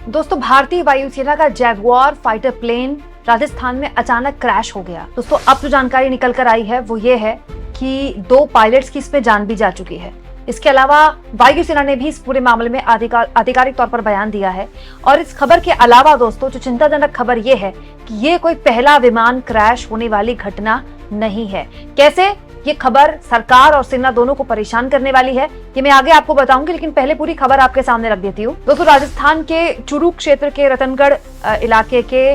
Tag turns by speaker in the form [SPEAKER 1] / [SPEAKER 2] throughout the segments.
[SPEAKER 1] दोस्तों, भारतीय वायुसेना का जैगुआर फाइटर प्लेन राजस्थान में अचानक क्रैश हो गया। दोस्तों, अब जो जानकारी निकल कर आई है वो ये है कि 2 पायलट्स की इसमें जान भी जा चुकी है। इसके अलावा वायुसेना ने भी इस पूरे मामले में आधिकारिक तौर पर बयान दिया है। और इस खबर के अलावा दोस्तों, जो चिंताजनक खबर ये है कि ये कोई पहला विमान क्रैश होने वाली घटना नहीं है। कैसे? ये खबर सरकार और सेना दोनों को परेशान करने वाली है, ये मैं आगे आपको बताऊंगी, लेकिन पहले पूरी खबर आपके सामने रख देती हूँ। दोस्तों, राजस्थान के चुरू क्षेत्र के रतनगढ़ इलाके के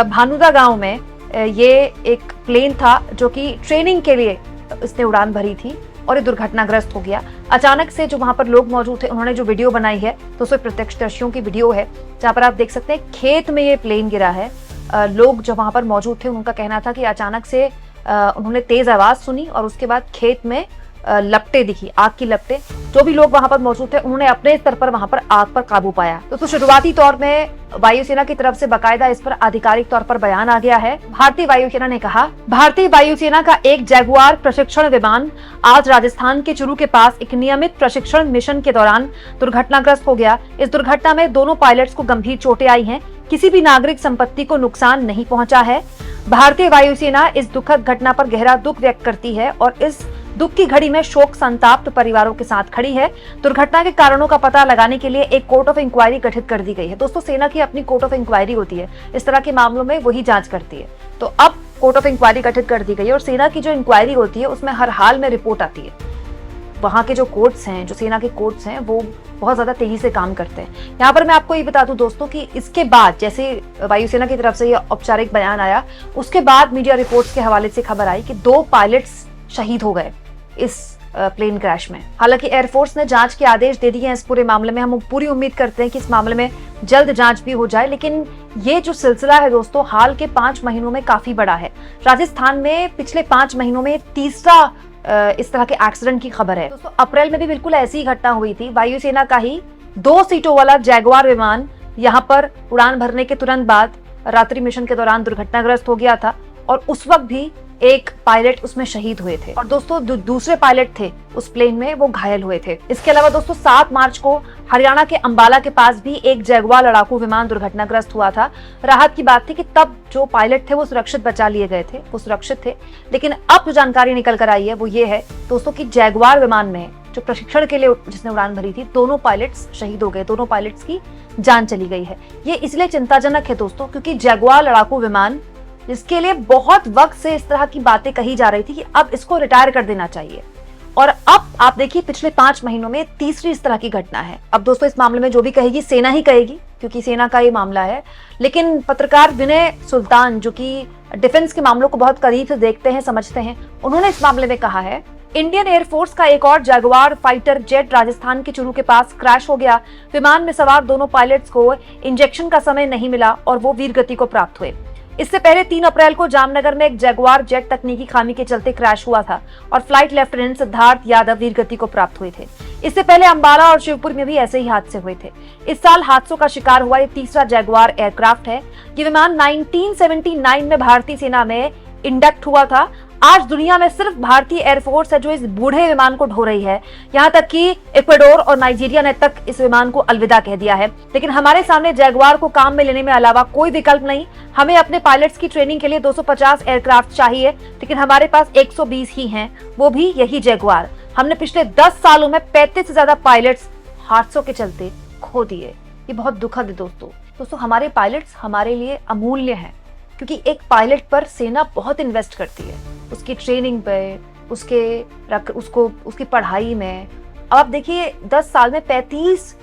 [SPEAKER 1] भानुदा गांव में ये एक प्लेन था जो कि ट्रेनिंग के लिए इसने उड़ान भरी थी और ये दुर्घटनाग्रस्त हो गया। अचानक से जो वहां पर लोग मौजूद थे उन्होंने जो वीडियो बनाई है तो उसमें प्रत्यक्षदर्शियों की वीडियो है, जहां पर आप देख सकते हैं खेत में ये प्लेन गिरा है। लोग जो वहां पर मौजूद थे उनका कहना था कि अचानक से उन्होंने तेज आवाज सुनी और उसके बाद खेत में लपटें दिखी, आग की लपटें। जो भी लोग वहां पर मौजूद थे उन्होंने अपने स्तर पर वहां पर आग पर काबू पाया। तो शुरुआती तौर में वायुसेना की तरफ से बाकायदा इस पर आधिकारिक तौर पर बयान आ गया है। भारतीय वायुसेना ने कहा, भारतीय वायुसेना का एक जैगुआर प्रशिक्षण विमान आज राजस्थान के चुरू के पास एक नियमित प्रशिक्षण मिशन के दौरान दुर्घटनाग्रस्त हो गया। इस दुर्घटना में दोनों पायलट्स को गंभीर चोटें आई हैं। किसी भी नागरिक संपत्ति को नुकसान नहीं पहुंचा है। भारतीय वायुसेना इस दुखद घटना पर गहरा दुख व्यक्त करती है और इस दुख की घड़ी में शोक संताप्त परिवारों के साथ खड़ी है। दुर्घटना के कारणों का पता लगाने के लिए एक कोर्ट ऑफ इंक्वायरी गठित कर दी गई है। दोस्तों, सेना की अपनी कोर्ट ऑफ इंक्वायरी होती है, इस तरह के मामलों में वही जांच करती है। तो अब कोर्ट ऑफ इंक्वायरी गठित कर दी गई है और सेना की जो इंक्वायरी होती है उसमें हर हाल में रिपोर्ट आती है। वहां के जो कोर्ट्स हैं, जो सेना के कोर्ट्स हैं, वो बहुत ज्यादा तेजी से काम करते हैं। यहाँ पर मैं आपको ये बता दूं दोस्तों कि इसके बाद जैसे वायुसेना की तरफ से ये औपचारिक बयान आया, उसके बाद मीडिया रिपोर्ट्स के हवाले से खबर आई कि 2 पायलट्स शहीद हो गए इस प्लेन क्रैश में। हालांकि एयरफोर्स ने जांच के आदेश दे दिए हैं इस पूरे मामले में। हम पूरी उम्मीद करते हैं कि इस मामले में जल्द जांच भी हो जाए। लेकिन ये जो सिलसिला है दोस्तों, हाल के 5 महीनों में काफी बड़ा है। राजस्थान में पिछले 5 महीनों में तीसरा इस तरह के एक्सीडेंट की खबर है। दोस्तों, अप्रैल में भी बिल्कुल ऐसी ही घटना हुई थी। वायुसेना का ही 2 सीटों वाला जैगुआर विमान यहाँ पर उड़ान भरने के तुरंत बाद रात्रि मिशन के दौरान दुर्घटनाग्रस्त हो गया था और उस वक्त भी एक पायलट उसमें शहीद हुए थे और दोस्तों दूसरे पायलट थे उस प्लेन में, वो घायल हुए थे। इसके अलावा दोस्तों, 7 मार्च को हरियाणा के अंबाला के पास भी एक जैगुआर लड़ाकू विमान दुर्घटनाग्रस्त हुआ था। राहत की बात थी कि तब जो पायलट थे वो सुरक्षित बचा लिए गए थे, वो सुरक्षित थे। लेकिन अब जो जानकारी निकल कर आई है वो ये है दोस्तों कि जैगुआर विमान में जो प्रशिक्षण के लिए जिसने उड़ान भरी थी, दोनों पायलट्स शहीद हो गए, दोनों पायलट्स की जान चली गई है। ये इसलिए चिंताजनक है दोस्तों क्योंकि जैगुआर लड़ाकू विमान, जिसके लिए बहुत वक्त से इस तरह की बातें कही जा रही थी कि अब इसको रिटायर कर देना चाहिए, और अब आप देखिए पिछले 5 महीनों में तीसरी इस तरह की घटना है। अब दोस्तों, इस मामले में जो भी कहेगी सेना ही कहेगी क्योंकि सेना का ये मामला है। लेकिन पत्रकार विनय सुल्तान, जो कि डिफेंस के मामलों को बहुत करीब से देखते हैं, समझते हैं, उन्होंने इस मामले में कहा है, इंडियन एयरफोर्स का एक और जैगुआर फाइटर जेट राजस्थान के चुरू के पास क्रैश हो गया। विमान में सवार दोनों पायलट्स को इंजेक्शन का समय नहीं मिला और वो वीरगति को प्राप्त हुए। इससे पहले 3 अप्रैल को जामनगर में एक जैगुआर जेट तकनीकी खामी के चलते क्रैश हुआ था और फ्लाइट लेफ्टिनेंट सिद्धार्थ यादव वीरगति को प्राप्त हुए थे। इससे पहले अंबाला और शिवपुर में भी ऐसे ही हादसे हुए थे। इस साल हादसों का शिकार हुआ ये तीसरा जैगुआर एयरक्राफ्ट है। ये विमान 1979 में भारतीय सेना में इंडक्ट हुआ था। आज दुनिया में सिर्फ भारतीय एयरफोर्स है जो इस बूढ़े विमान को ढो रही है। यहाँ तक कि इक्वाडोर और नाइजीरिया ने तक इस विमान को अलविदा कह दिया है। लेकिन हमारे सामने जैगुआर को काम में लेने में अलावा कोई विकल्प नहीं। हमें अपने पायलट्स की ट्रेनिंग के लिए 250 एयरक्राफ्ट चाहिए, लेकिन हमारे पास 120 ही हैं, वो भी यही जैगुआर। हमने पिछले 10 सालों में 35 से ज्यादा पायलट्स हादसों के चलते खो दिए। ये बहुत दुखद है दोस्तों। हमारे पायलट्स हमारे लिए अमूल्य हैं क्योंकि एक पायलट पर सेना बहुत इन्वेस्ट करती है, उसकी ट्रेनिंग पे, उसकी पढ़ाई में। अब आप देखिए 10 साल में 35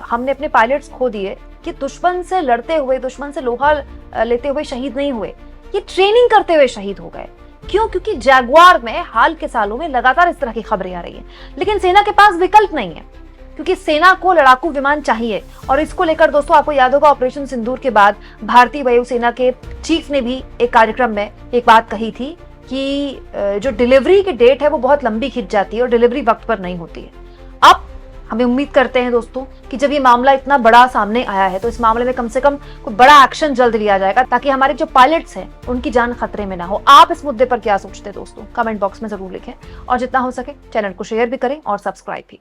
[SPEAKER 1] हमने अपने पायलट्स खो दिए कि दुश्मन से लड़ते हुए, दुश्मन से लोहा लेते हुए शहीद नहीं हुए, ये ट्रेनिंग करते हुए शहीद हो गए। क्यों? क्योंकि जैगुआर में हाल के सालों में लगातार इस तरह की खबरें आ रही हैं। लेकिन सेना के पास विकल्प नहीं है क्योंकि सेना को लड़ाकू विमान चाहिए। और इसको लेकर दोस्तों आपको याद होगा, ऑपरेशन सिंदूर के बाद भारतीय वायुसेना के चीफ ने भी एक कार्यक्रम में एक बात कही थी कि जो डिलीवरी की डेट है वो बहुत लंबी खिंच जाती है और डिलीवरी वक्त पर नहीं होती है। अब हमें उम्मीद करते हैं दोस्तों कि जब ये मामला इतना बड़ा सामने आया है तो इस मामले में कम से कम कोई बड़ा एक्शन जल्द लिया जाएगा ताकि हमारे जो पायलट्स हैं उनकी जान खतरे में ना हो। आप इस मुद्दे पर क्या सोचते हैं दोस्तों? कमेंट बॉक्स में जरूर लिखें और जितना हो सके चैनल को शेयर भी करें और सब्सक्राइब भी।